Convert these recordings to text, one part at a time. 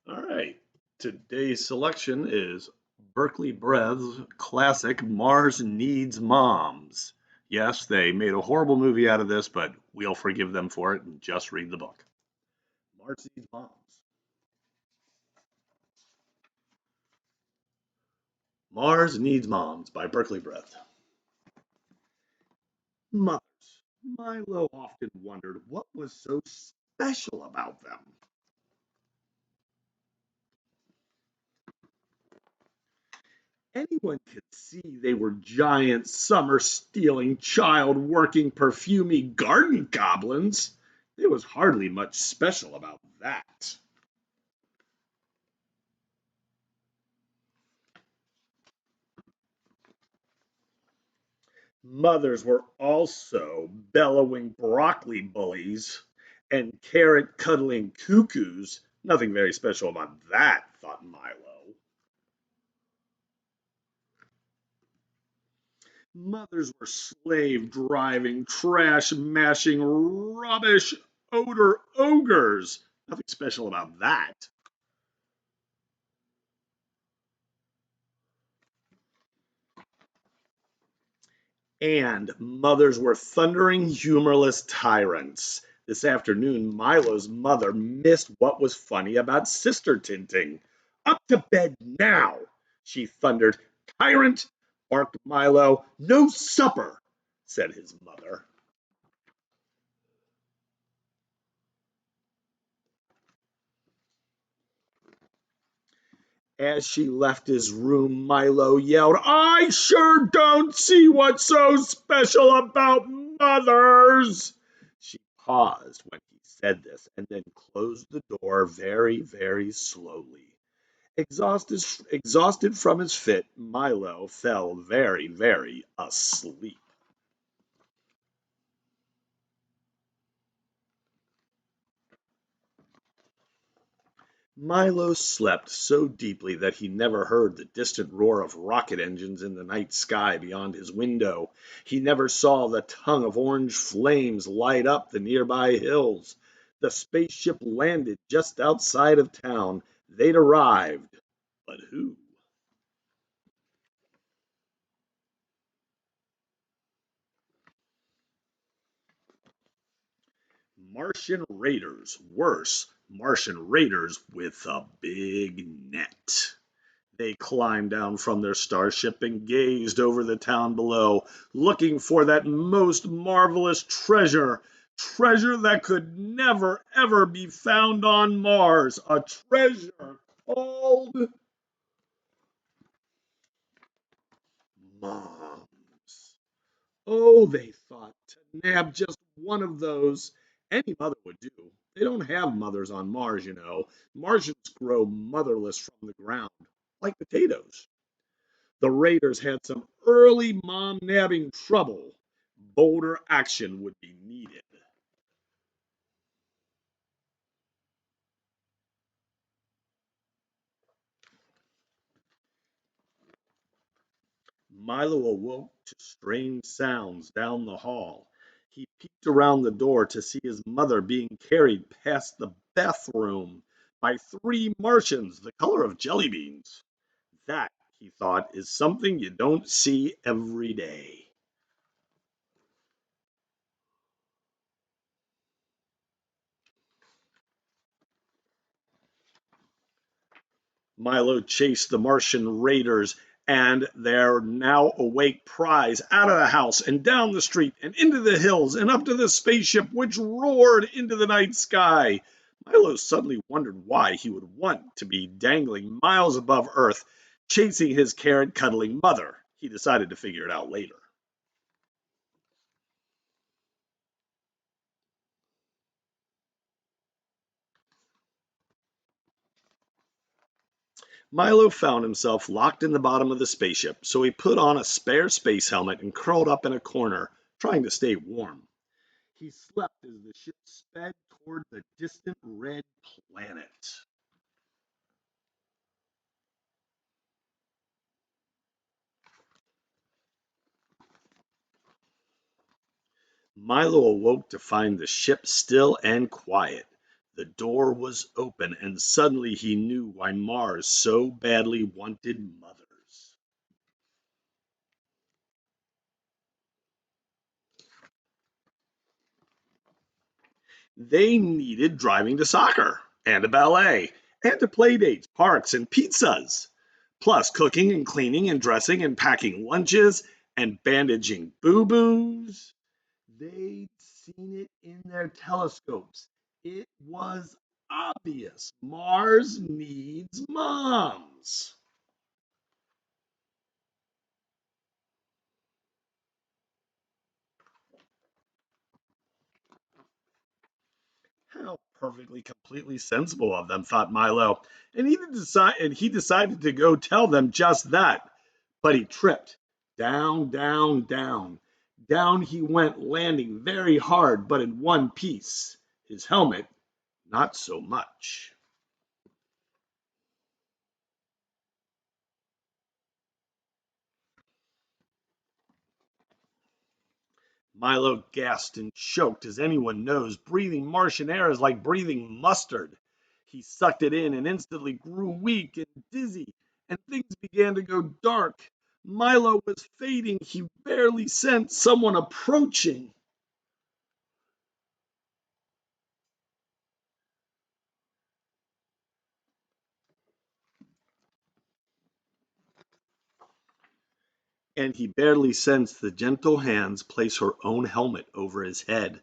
All right. Today's selection is Berkeley Breath's classic Mars Needs Moms. Yes, they made a horrible movie out of this, but we'll forgive them for it and just read the book. Mars Needs Moms. Mars Needs Moms by Berkeley Breath. Mothers. Milo often wondered what was so special about them. Anyone could see they were giant summer-stealing, child-working, perfumey garden goblins. There was hardly much special about that. Mothers were also bellowing broccoli bullies and carrot-cuddling cuckoos. Nothing very special about that, thought Milo. Mothers were slave driving, trash mashing, rubbish odor ogres. Nothing special about that. And mothers were thundering, humorless tyrants. This afternoon, Milo's mother missed what was funny about sister tinting. Up to bed now, she thundered. Tyrant, barked Milo. No supper, said his mother. As she left his room, Milo yelled, I sure don't see what's so special about mothers. She paused when he said this and then closed the door very, very slowly. Exhausted from his fit, Milo fell very, very asleep. Milo slept so deeply that he never heard the distant roar of rocket engines in the night sky beyond his window. He never saw the tongue of orange flames light up the nearby hills. The spaceship landed just outside of town. They'd arrived. But who? Martian raiders. Worse, Martian raiders with a big net. They climbed down from their starship and gazed over the town below, looking for that most marvelous treasure, treasure that could never ever be found on Mars, a treasure called moms. Oh, they thought, to nab just one of those, any mother would do. They don't have mothers on Mars, you know. Martians grow motherless from the ground, like potatoes. The Raiders had some early mom nabbing trouble. Bolder action would be needed. Milo awoke to strange sounds down the hall. He peeked around the door to see his mother being carried past the bathroom by three Martians the color of jelly beans. That, he thought, is something you don't see every day. Milo chased the Martian raiders and their now awake prize out of the house and down the street and into the hills and up to the spaceship which roared into the night sky. Milo suddenly wondered why he would want to be dangling miles above Earth chasing his carrot cuddling mother. He decided to figure it out later. Milo found himself locked in the bottom of the spaceship, so he put on a spare space helmet and curled up in a corner, trying to stay warm. He slept as the ship sped toward the distant red planet. Milo awoke to find the ship still and quiet. The door was open, and suddenly he knew why Mars so badly wanted mothers. They needed driving to soccer and to ballet and to play dates, parks, and pizzas, plus cooking and cleaning and dressing and packing lunches and bandaging boo boos. They'd seen it in their telescopes. It was obvious. Mars needs moms. How perfectly, completely sensible of them, thought Milo. And he decided to go tell them just that. But he tripped. Down, down, down. Down he went, landing very hard, but in one piece. His helmet, not so much. Milo gasped and choked. As anyone knows, breathing Martian air is like breathing mustard. He sucked it in and instantly grew weak and dizzy, and things began to go dark. Milo was fading. He barely sensed someone approaching. And he barely sensed the gentle hands place her own helmet over his head.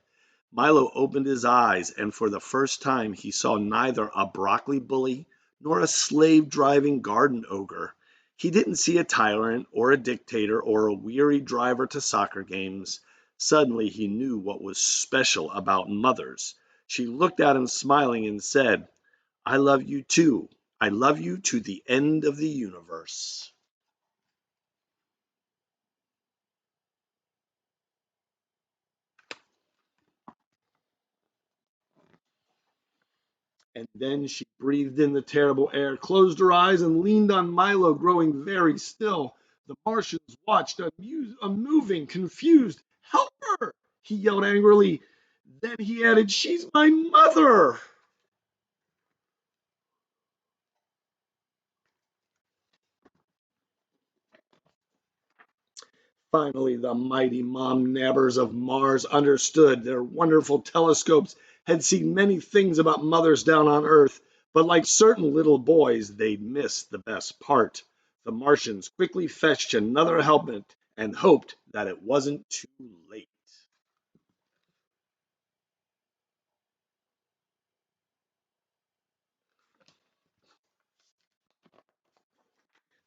Milo opened his eyes, and for the first time he saw neither a broccoli bully nor a slave driving garden ogre. He didn't see a tyrant or a dictator or a weary driver to soccer games. Suddenly he knew what was special about mothers. She looked at him smiling and said, I love you too. I love you to the end of the universe. And then she breathed in the terrible air, closed her eyes, and leaned on Milo, growing very still. The Martians watched, unmoving, confused. Help her! He yelled angrily. Then he added, She's my mother! Finally, the mighty mom nabbers of Mars understood. Their wonderful telescopes had seen many things about mothers down on Earth, but like certain little boys, they'd missed the best part. The Martians quickly fetched another helmet and hoped that it wasn't too late.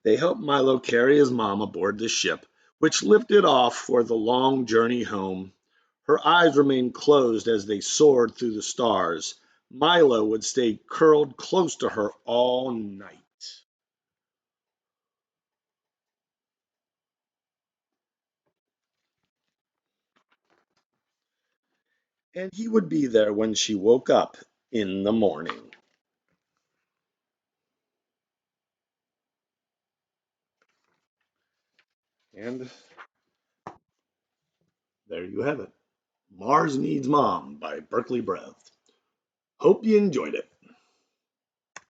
They helped Milo carry his mom aboard the ship, which lifted off for the long journey home. Her eyes remained closed as they soared through the stars. Milo would stay curled close to her all night. And he would be there when she woke up in the morning. And there you have it. Mars Needs Mom by Berkeley Breath. Hope you enjoyed it.